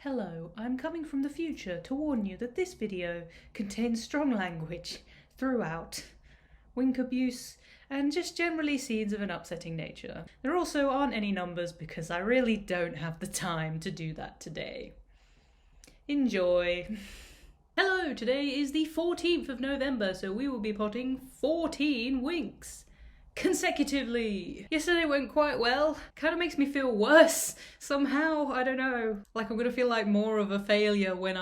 Hello, I'm coming from the future to warn you that this video contains strong language throughout, wink abuse, and just generally scenes of an upsetting nature. There also aren't any numbers because I really don't have the time to do that today. Enjoy! Hello, today is the 14th of November, so we will be potting 14 winks consecutively. Yesterday went quite well. Kind of makes me feel worse somehow. I don't know. Like I'm gonna feel like more of a failure when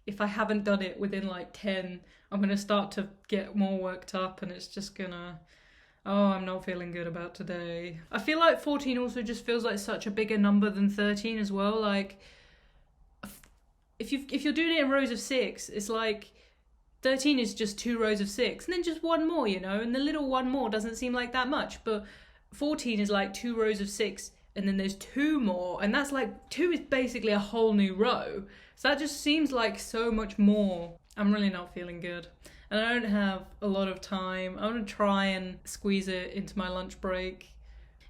if I haven't done it within 10, I'm gonna start to get more worked up and it's just gonna... Oh, I'm not feeling good about today. I feel like 14 also just feels like such a bigger number than 13 as well. Like, if you're doing it in rows of 6, it's like 13 is just 2 rows of 6 and then just one more, and the little one more doesn't seem like that much, but 14 is like 2 rows of 6 and then there's 2 more, and that's like 2 is basically a whole new row, so that just seems like so much more. I'm really not feeling good and I don't have a lot of time. I'm gonna try and squeeze it into my lunch break.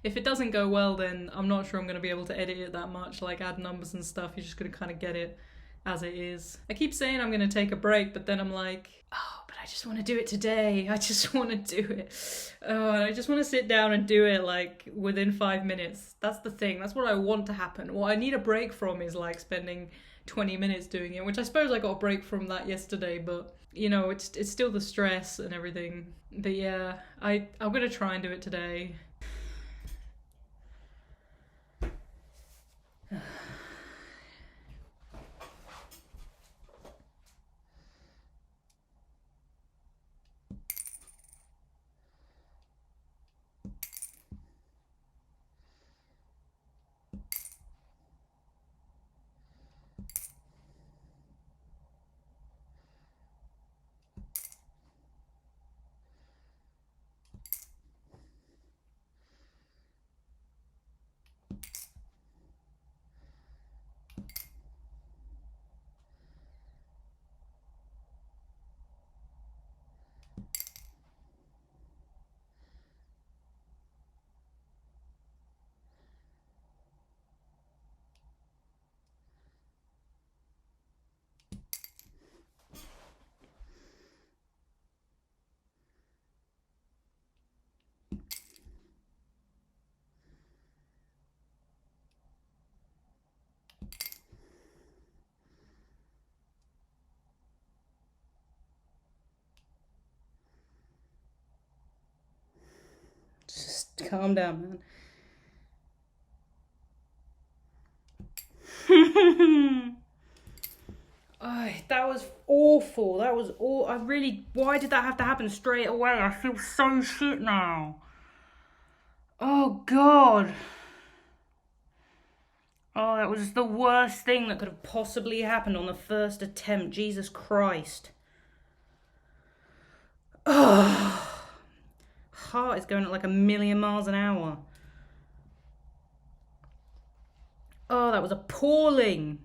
If it doesn't go well, then I'm not sure I'm gonna be able to edit it that much, like add numbers and stuff. You're just gonna kind of get it as it is. I keep saying I'm gonna take a break, but then I'm like, oh, but I just want to do it today. I just want to do it. Oh, and I just want to sit down and do it like within 5 minutes. That's the thing. That's what I want to happen. What I need a break from is like spending 20 minutes doing it, which I suppose I got a break from that yesterday, but it's still the stress and everything. But yeah, I'm gonna try and do it today. Just calm down, man. Oh, that was awful. That was all. Why did that have to happen straight away? I feel so shit now. Oh, God. Oh, that was the worst thing that could have possibly happened on the first attempt. Jesus Christ. Oh. Heart is going at like 1,000,000 miles an hour. Oh, that was appalling.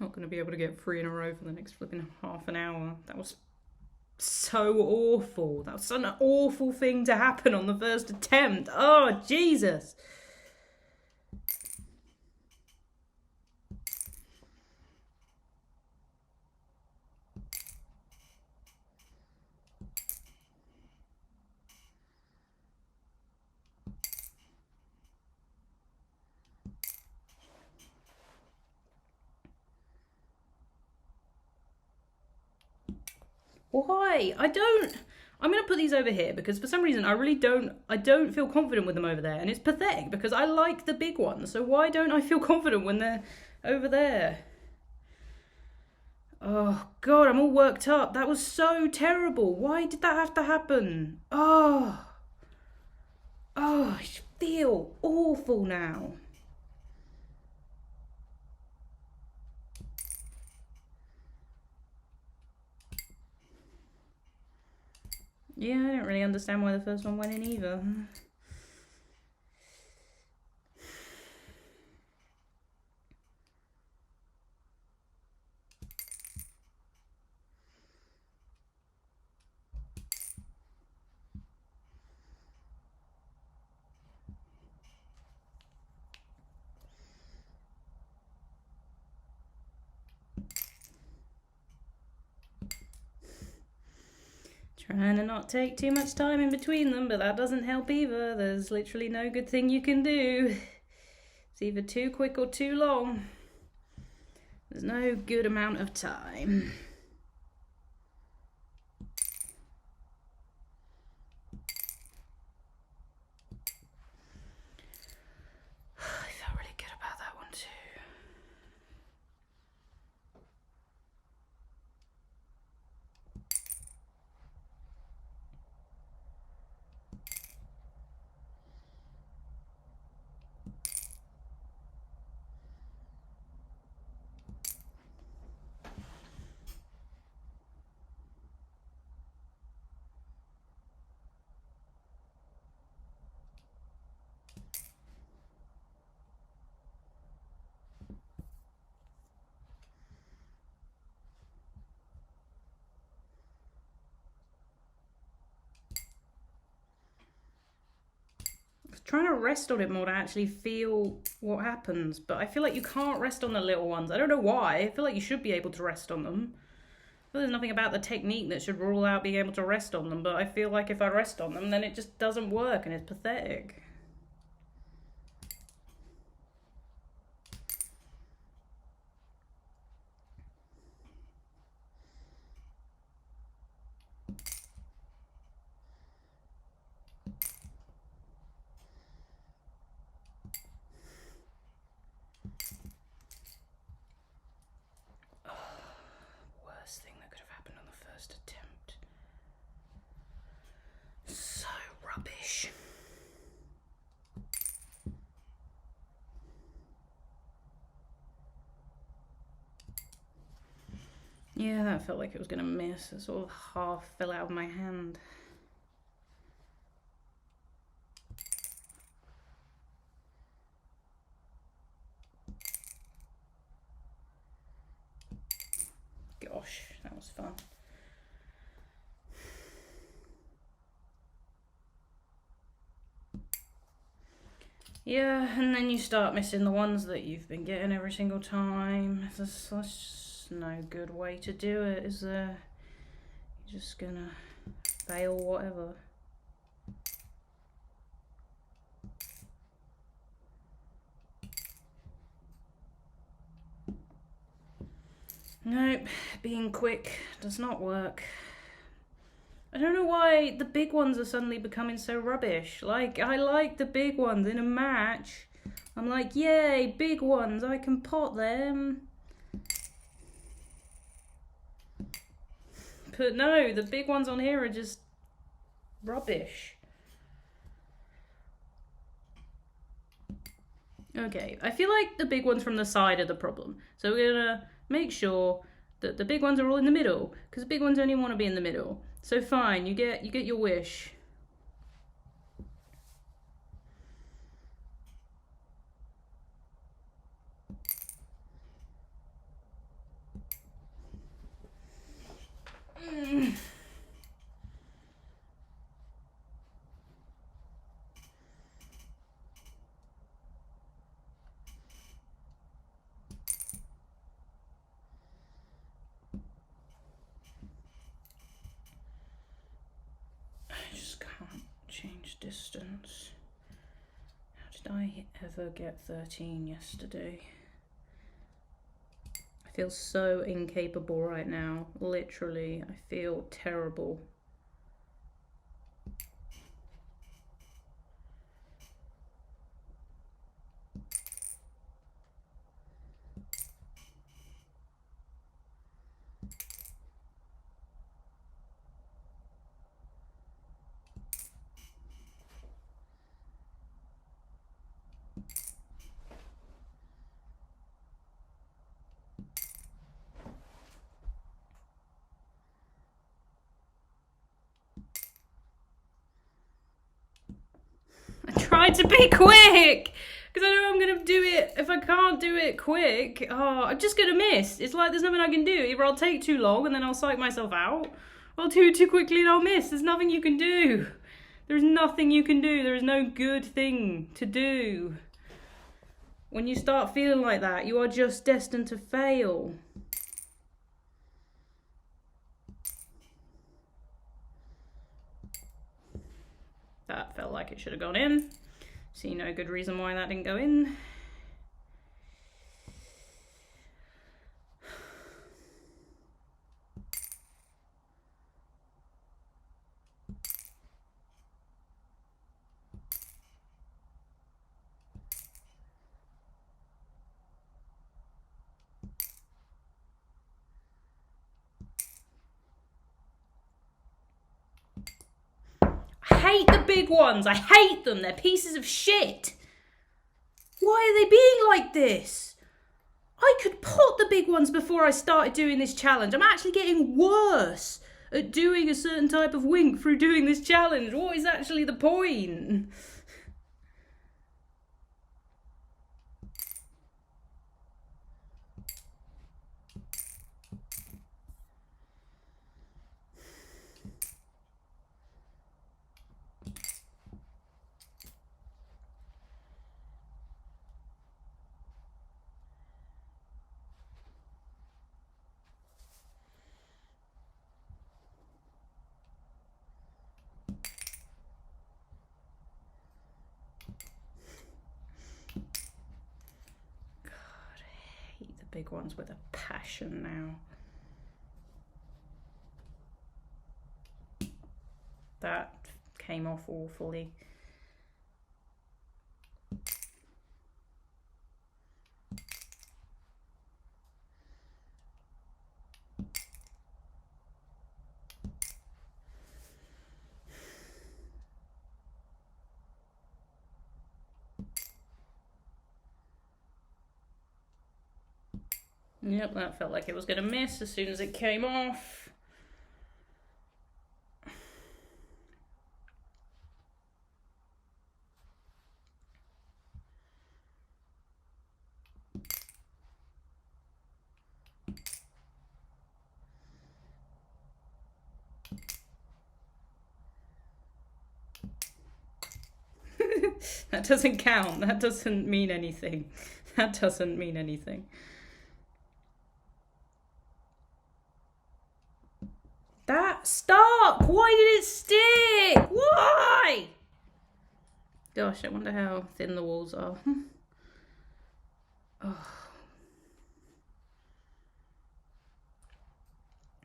Not going to be able to get 3 in a row for the next flipping half an hour. That was so awful. That was an awful thing to happen on the first attempt. Oh, Jesus. Why? I'm going to put these over here because for some reason I don't feel confident with them over there, and it's pathetic because I like the big ones, so why don't I feel confident when they're over there? Oh, God, I'm all worked up. That was so terrible. Why did that have to happen? Oh, I feel awful now. Yeah, I don't really understand why the first one went in either. Trying to not take too much time in between them, but that doesn't help either. There's literally no good thing you can do. It's either too quick or too long. There's no good amount of time. I felt really good about that one too. Trying to rest on it more to actually feel what happens, but I feel like you can't rest on the little ones. I don't know why. I feel like you should be able to rest on them. Well, there's nothing about the technique that should rule out being able to rest on them, but I feel like if I rest on them, then it just doesn't work and it's pathetic. Worst thing that could have happened on the first attempt. So rubbish. Yeah, that felt like it was going to miss. It sort of half fell out of my hand. Gosh, that was fun. Yeah, and then you start missing the ones that you've been getting every single time. That's just no good way to do it, is there? You're just gonna fail whatever. Nope, being quick does not work. I don't know why the big ones are suddenly becoming so rubbish. Like, I like the big ones in a match. I'm like, yay, big ones, I can pot them. But no, the big ones on here are just rubbish. Okay, I feel like the big ones from the side are the problem. So we're gonna make sure that the big ones are all in the middle, because the big ones only want to be in the middle. So fine, you get your wish. I just can't change distance. How did I ever get 13 yesterday? I feel so incapable right now. Literally, I feel terrible. try to be quick. Because I know I'm going to do it. If I can't do it quick, I'm just going to miss. It's like there's nothing I can do. Either I'll take too long and then I'll psych myself out, or I'll do it too quickly and I'll miss. There's nothing you can do. There's nothing you can do. There is no good thing to do. When you start feeling like that, you are just destined to fail. That felt like it should have gone in. See no good reason why that didn't go in. I hate the big ones. I hate them. They're pieces of shit. Why are they being like this? I could pot the big ones before I started doing this challenge. I'm actually getting worse at doing a certain type of wink through doing this challenge. What is actually the point? Big ones with a passion now. That came off awfully. Yep, that felt like it was going to miss as soon as it came off. That doesn't count. That doesn't mean anything. That doesn't mean anything. That stuck! Why did it stick? Why? Gosh, I wonder how thin the walls are. Oh.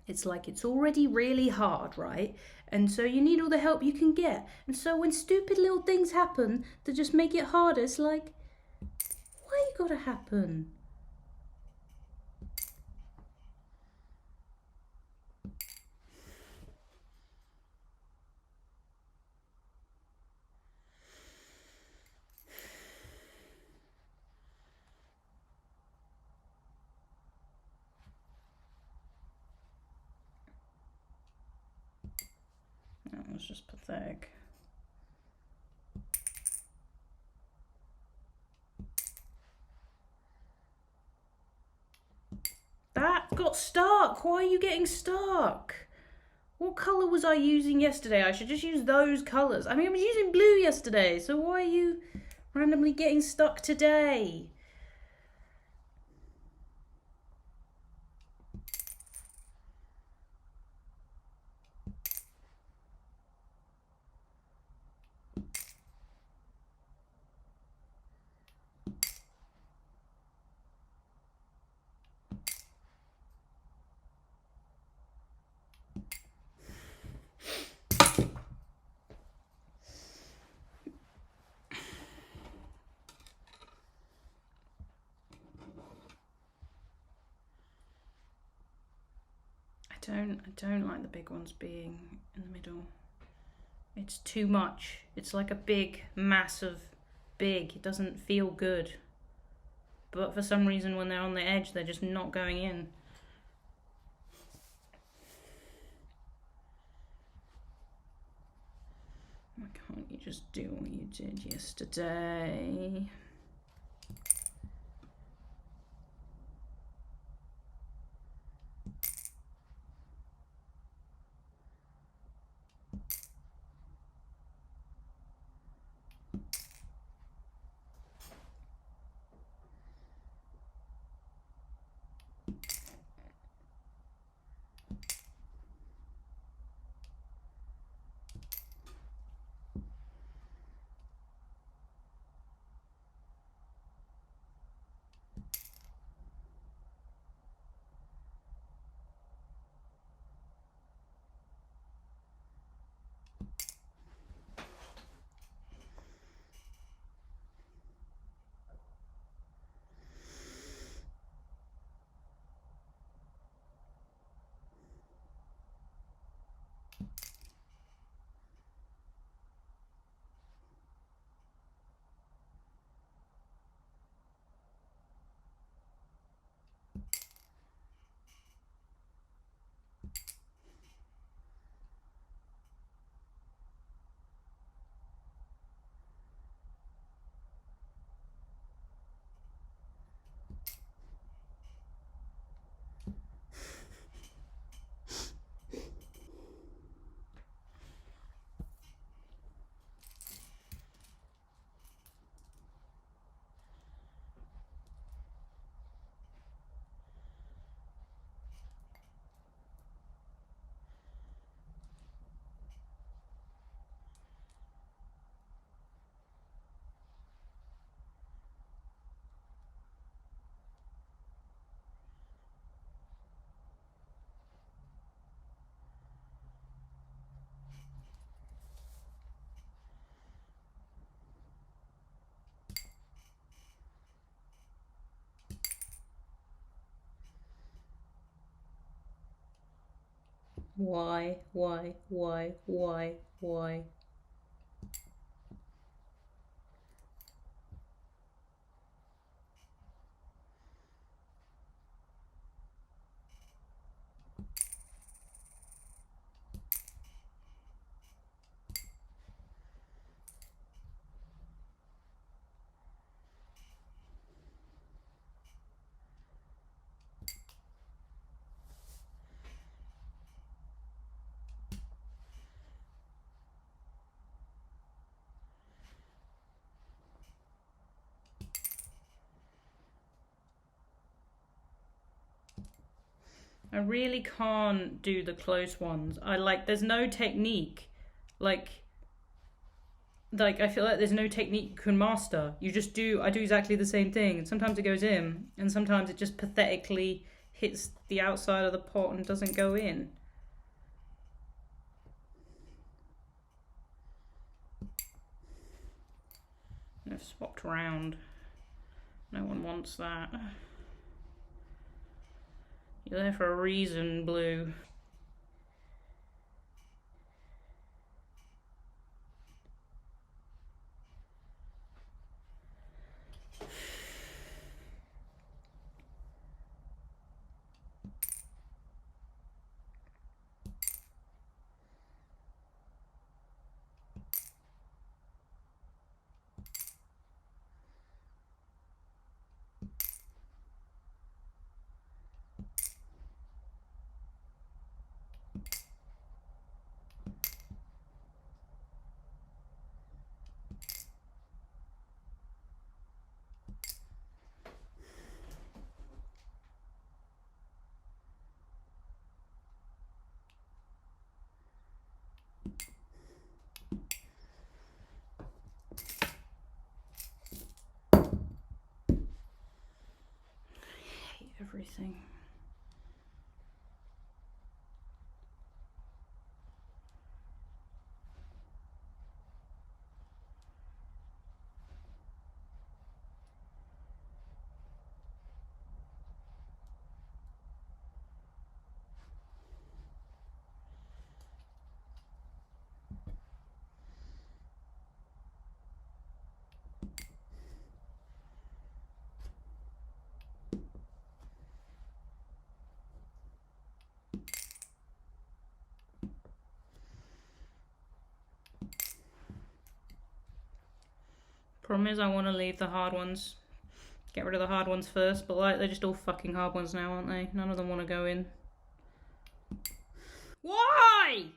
It's like it's already really hard, right? And so you need all the help you can get. And so when stupid little things happen that just make it harder, it's like, why you gotta happen? That was just pathetic. That got stuck. Why are you getting stuck? What colour was I using yesterday? I should just use those colours. I mean, I was using blue yesterday, so why are you randomly getting stuck today? I don't like the big ones being in the middle. It's too much. It's like a big mass of big. It doesn't feel good. But for some reason when they're on the edge, they're just not going in. Why can't you just do what you did yesterday? Why? I really can't do the close ones. There's no technique. Like I feel like there's no technique you can master. I do exactly the same thing. And sometimes it goes in, and sometimes it just pathetically hits the outside of the pot and doesn't go in. I've swapped around. No one wants that. You're there for a reason, Blue. Everything. Problem is, I want to leave the hard ones. Get rid of the hard ones first, but like, they're just all fucking hard ones now, aren't they? None of them want to go in. Why?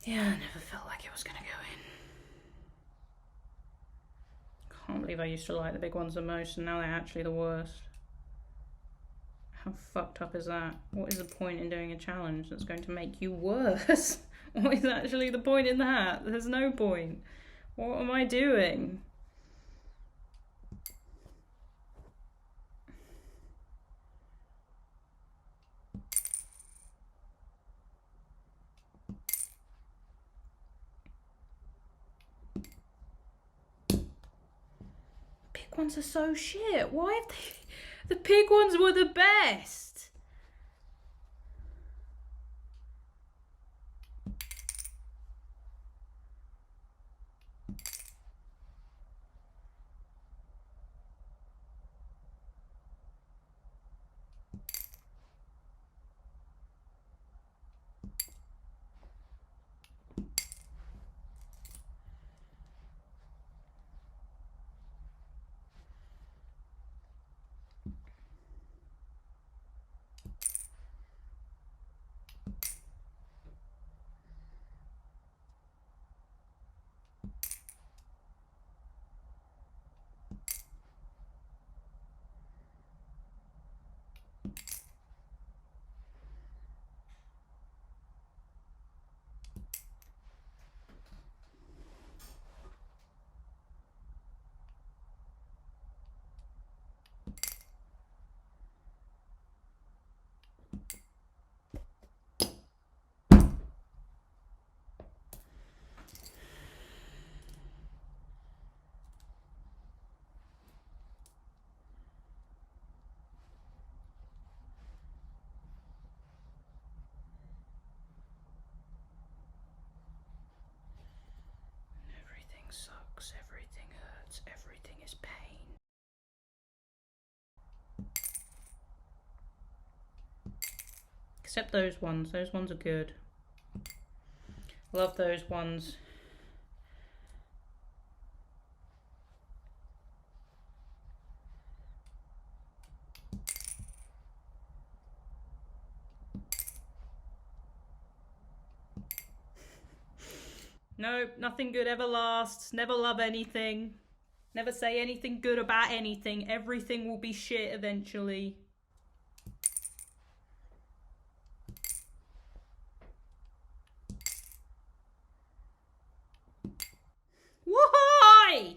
Yeah, I never felt like it was gonna go in. Can't believe I used to like the big ones the most and now they're actually the worst. How fucked up is that? What is the point in doing a challenge that's going to make you worse? What is actually the point in that? There's no point. What am I doing? Pig ones are so shit. Why have they... The pig ones were the best. Except those ones. Those ones are good. Love those ones. Nope, nothing good ever lasts. Never love anything. Never say anything good about anything. Everything will be shit eventually. Why?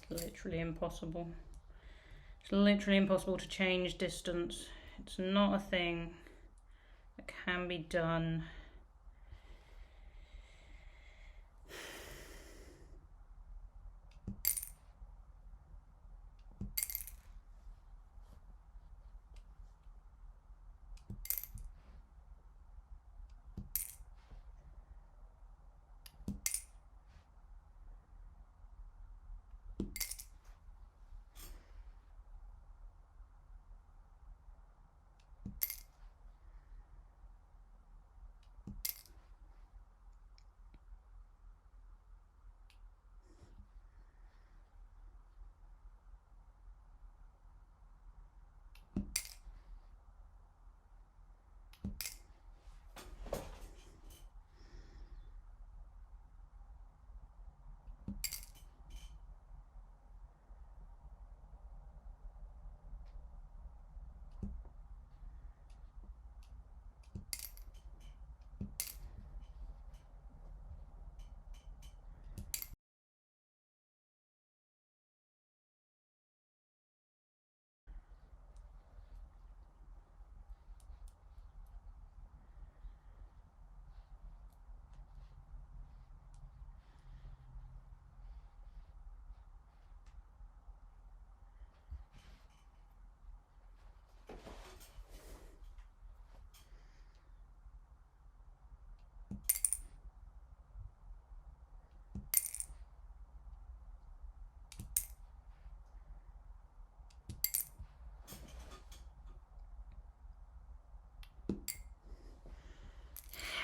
Literally impossible. It's literally impossible to change distance. It's not a thing that can be done.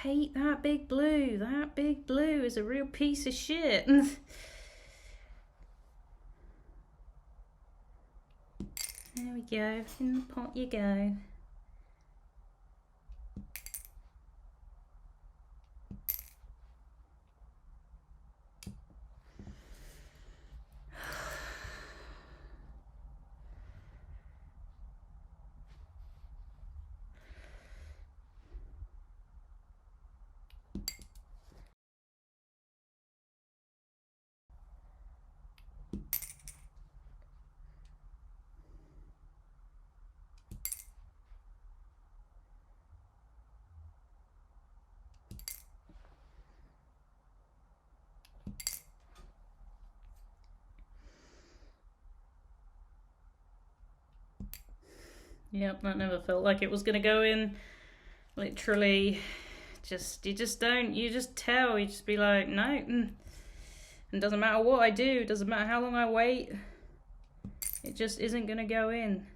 Hate that big blue. That big blue is a real piece of shit. There we go. In the pot you go. Yep, that never felt like it was gonna go in. Literally, you just don't, you just tell, you just be like, no. And doesn't matter what I do, doesn't matter how long I wait, it just isn't gonna go in.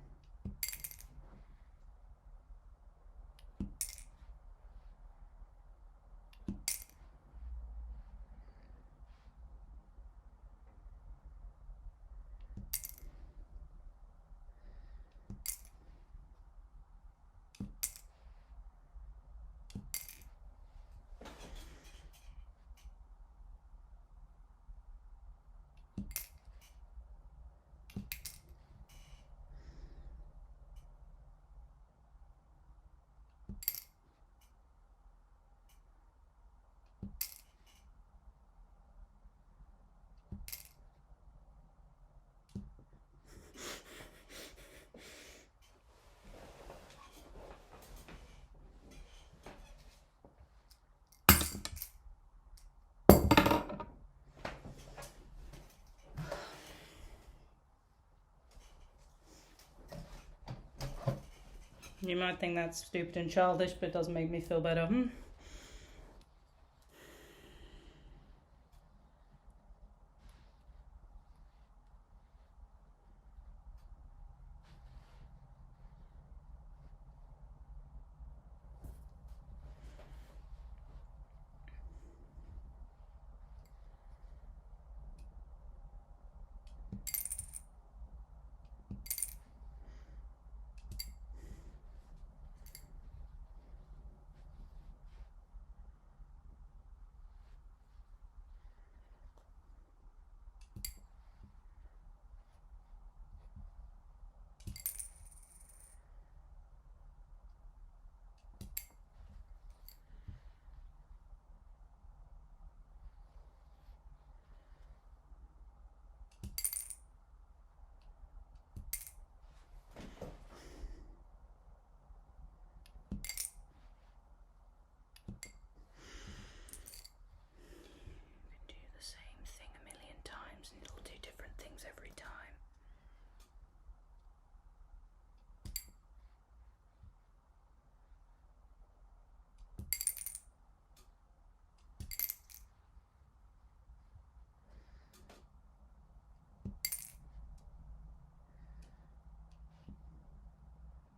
You might think that's stupid and childish, but it doesn't make me feel better.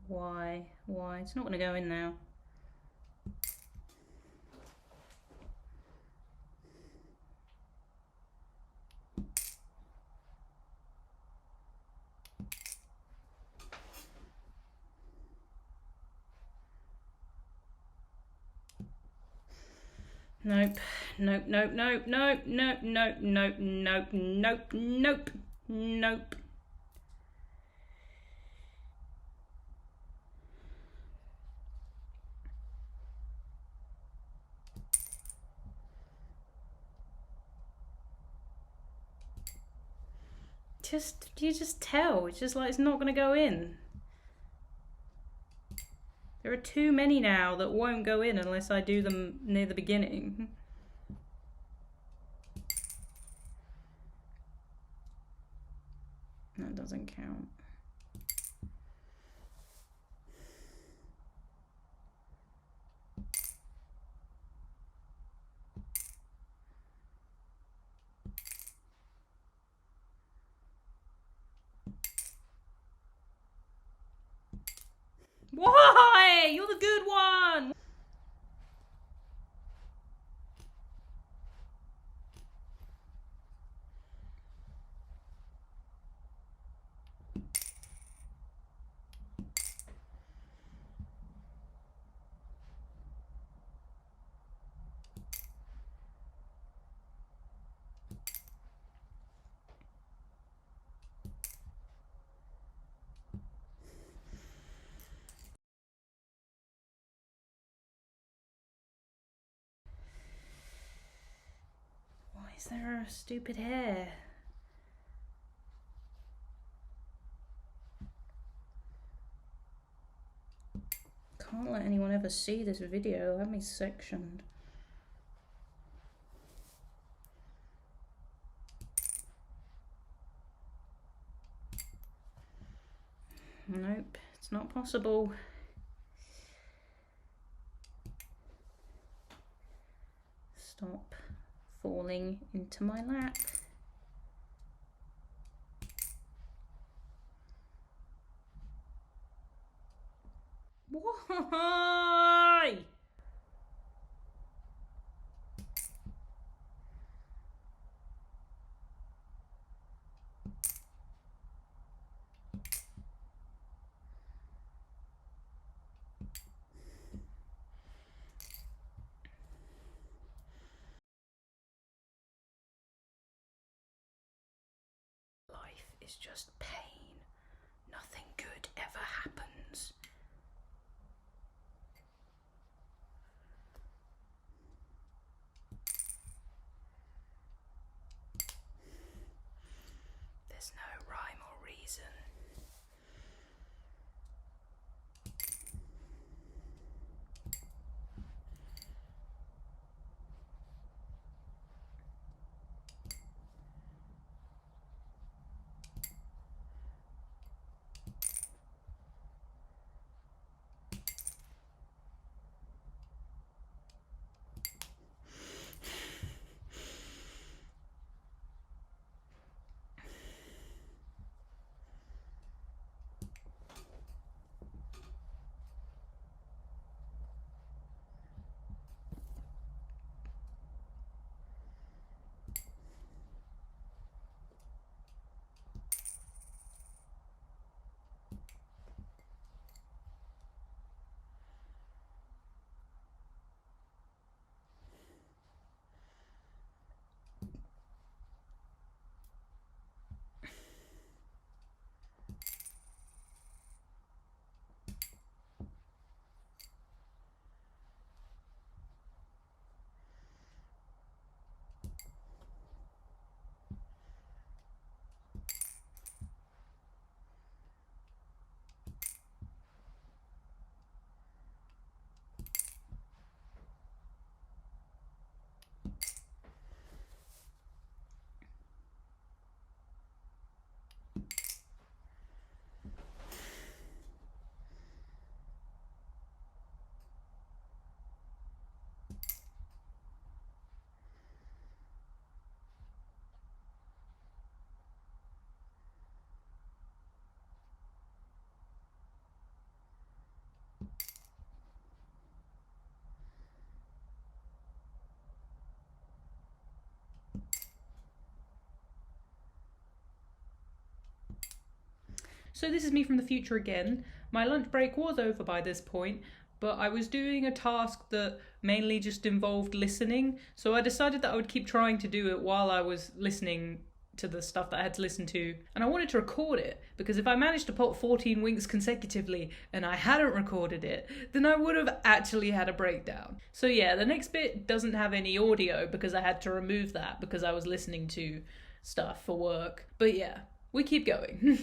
Why? Why? It's not going to go in now. Nope. Nope, nope, nope, nope, nope, nope, nope, nope, nope, nope, nope. You just tell. It's just like it's not going to go in. There are too many now that won't go in unless I do them near the beginning. That doesn't count. Why? You're the good one! Why is there a stupid hair? Can't let anyone ever see this video. Have me sectioned. Nope, it's not possible. Stop falling into my lap. Why? Life is just pain. Nothing good ever happens. There's no rhyme or reason. So this is me from the future again. My lunch break was over by this point, but I was doing a task that mainly just involved listening, so I decided that I would keep trying to do it while I was listening to the stuff that I had to listen to, and I wanted to record it, because if I managed to put 14 winks consecutively and I hadn't recorded it, then I would have actually had a breakdown. So yeah, the next bit doesn't have any audio because I had to remove that because I was listening to stuff for work. But yeah, we keep going.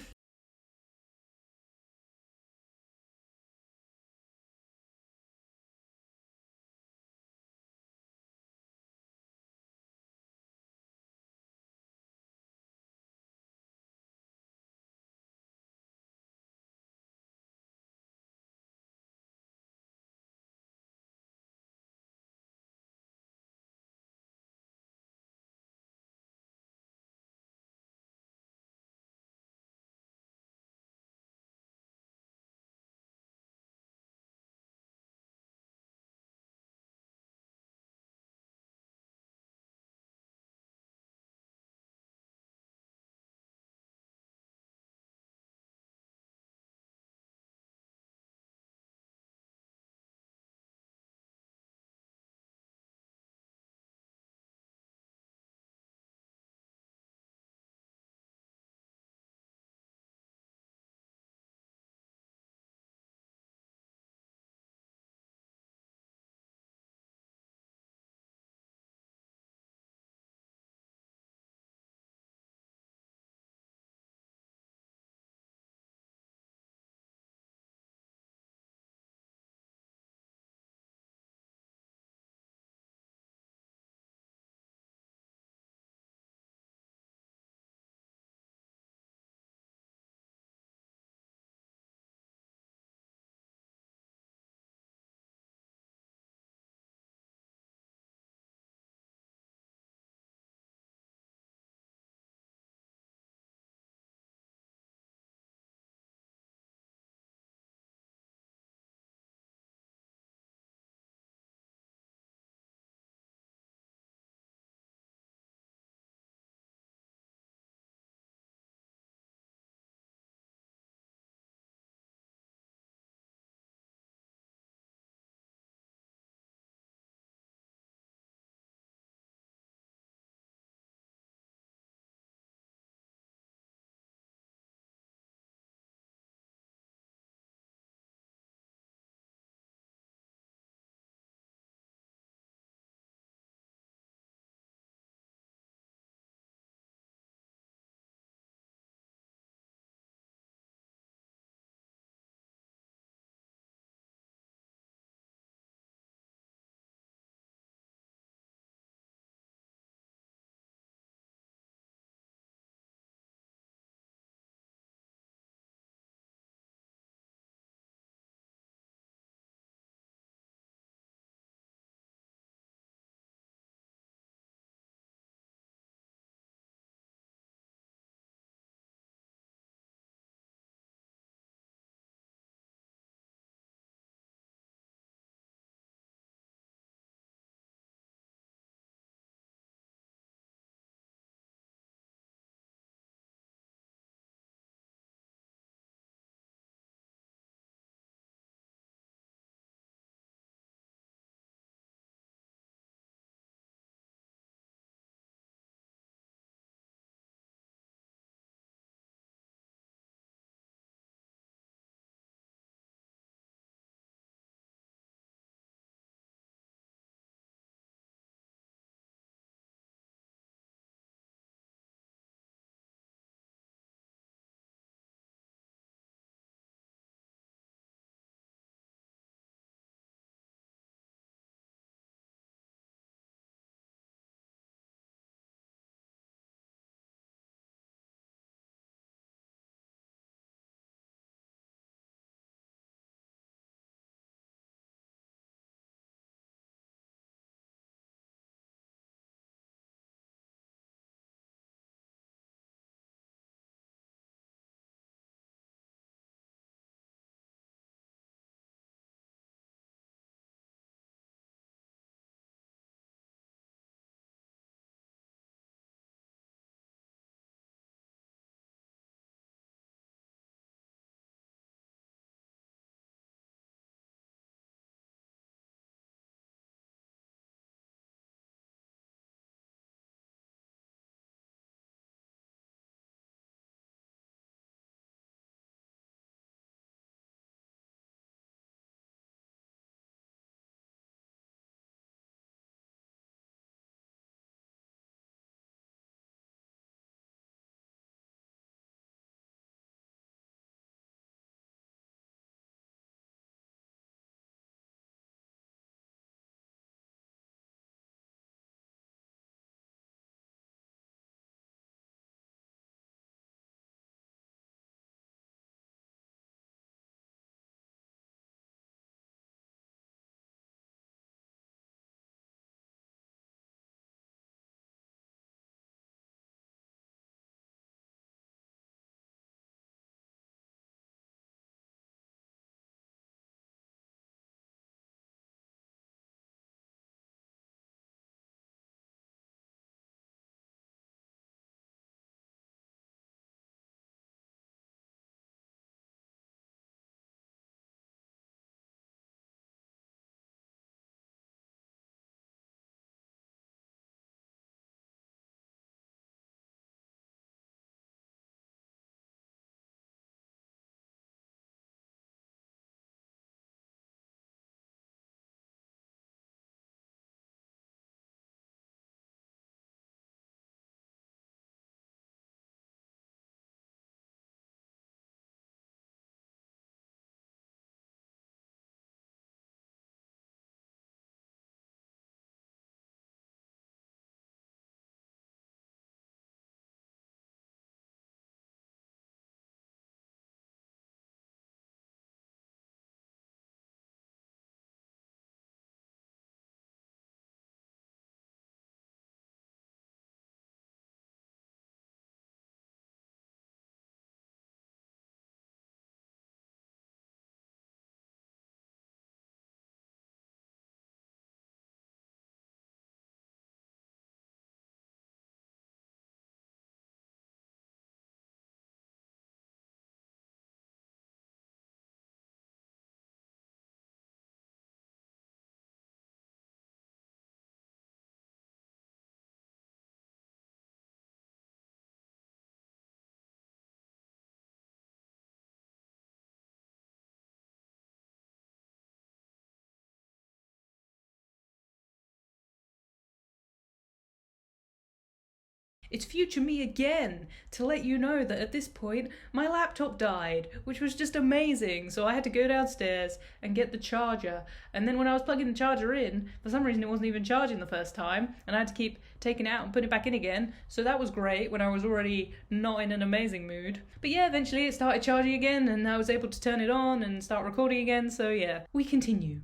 It's future me again to let you know that at this point my laptop died, which was just amazing. So I had to go downstairs and get the charger. And then when I was plugging the charger in, for some reason it wasn't even charging the first time, and I had to keep taking it out and putting it back in again. So that was great when I was already not in an amazing mood. But yeah, eventually it started charging again and I was able to turn it on and start recording again. So yeah, we continue.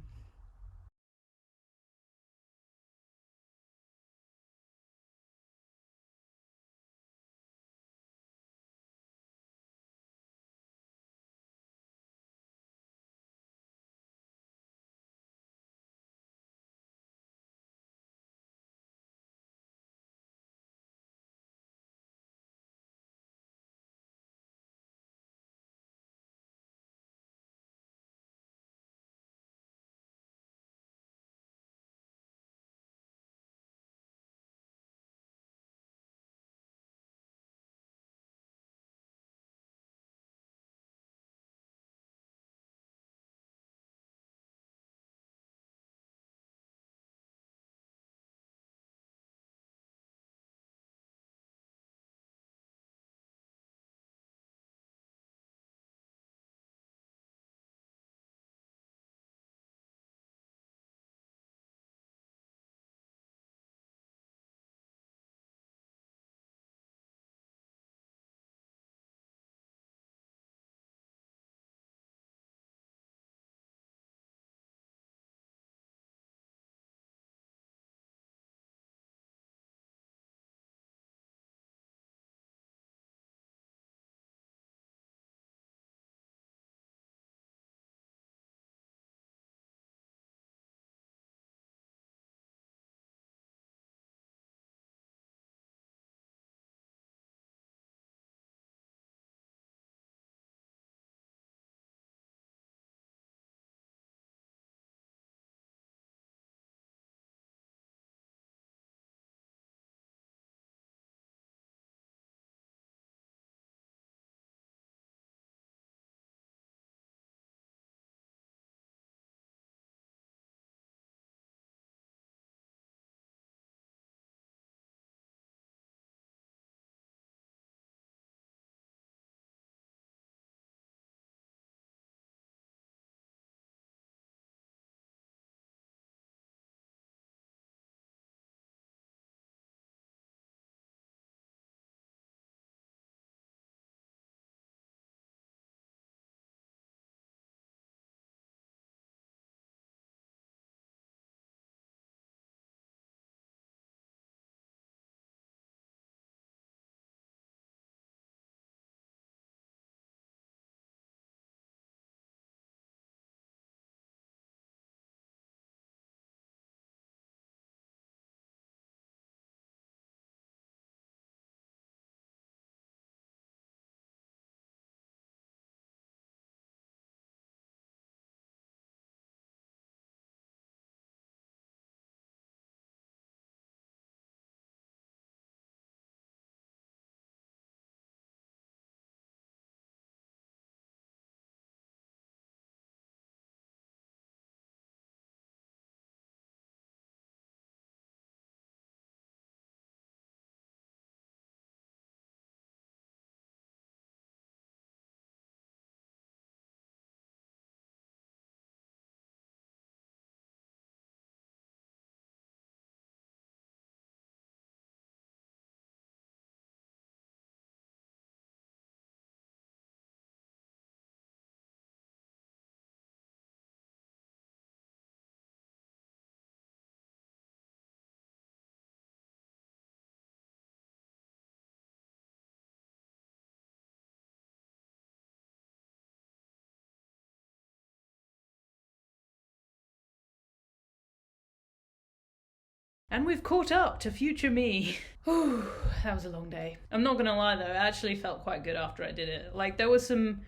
And we've caught up to future me. Whew, that was a long day. I'm not gonna lie though, it actually felt quite good after I did it. Like there was some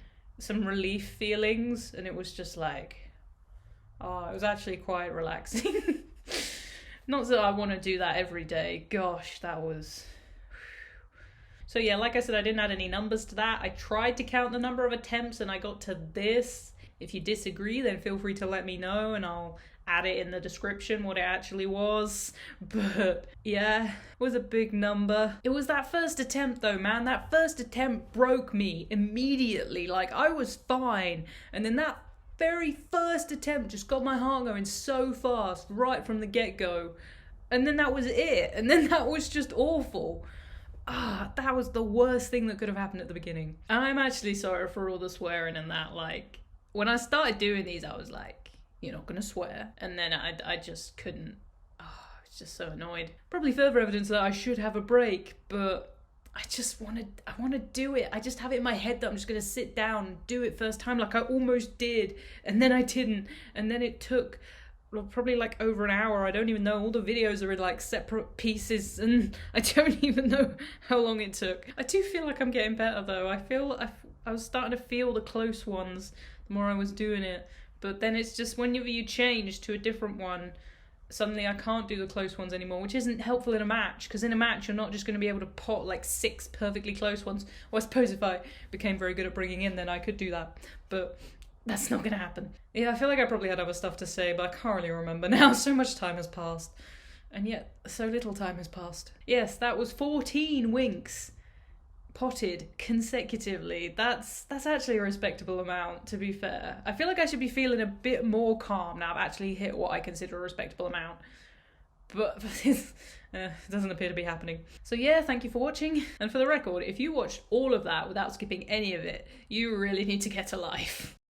relief feelings, and it was just like, oh, it was actually quite relaxing. Not that I want to do that every day. Gosh, that was. So yeah, like I said, I didn't add any numbers to that. I tried to count the number of attempts and I got to this. If you disagree, then feel free to let me know and I'll add it in the description what it actually was. But yeah, it was a big number. It was that first attempt though, man. That first attempt broke me immediately. Like, I was fine, and then that very first attempt just got my heart going so fast right from the get-go. And then that was it. And then that was just awful. That was the worst thing that could have happened at the beginning. And I'm actually sorry for all the swearing and that. Like, when I started doing these, I was like, you're not gonna swear. And then I just couldn't. I was just so annoyed. Probably further evidence that I should have a break, but I want to do it. I just have it in my head that I'm just gonna sit down and do it first time, like I almost did, and then I didn't. And then it took probably like over an hour. I don't even know. All the videos are in like separate pieces, and I don't even know how long it took. I do feel like I'm getting better though. I was starting to feel the close ones the more I was doing it, but then it's just whenever you change to a different one, suddenly I can't do the close ones anymore, which isn't helpful in a match, because in a match you're not just going to be able to pot like 6 perfectly close ones. Well, I suppose if I became very good at bringing in, then I could do that, but that's not gonna happen. Yeah, I feel like I probably had other stuff to say, but I can't really remember now. So much time has passed. And yet, so little time has passed. Yes, that was 14 winks potted consecutively. That's actually a respectable amount, to be fair. I feel like I should be feeling a bit more calm now I've actually hit what I consider a respectable amount. But it doesn't appear to be happening. So yeah, thank you for watching. And for the record, if you watched all of that without skipping any of it, you really need to get a life.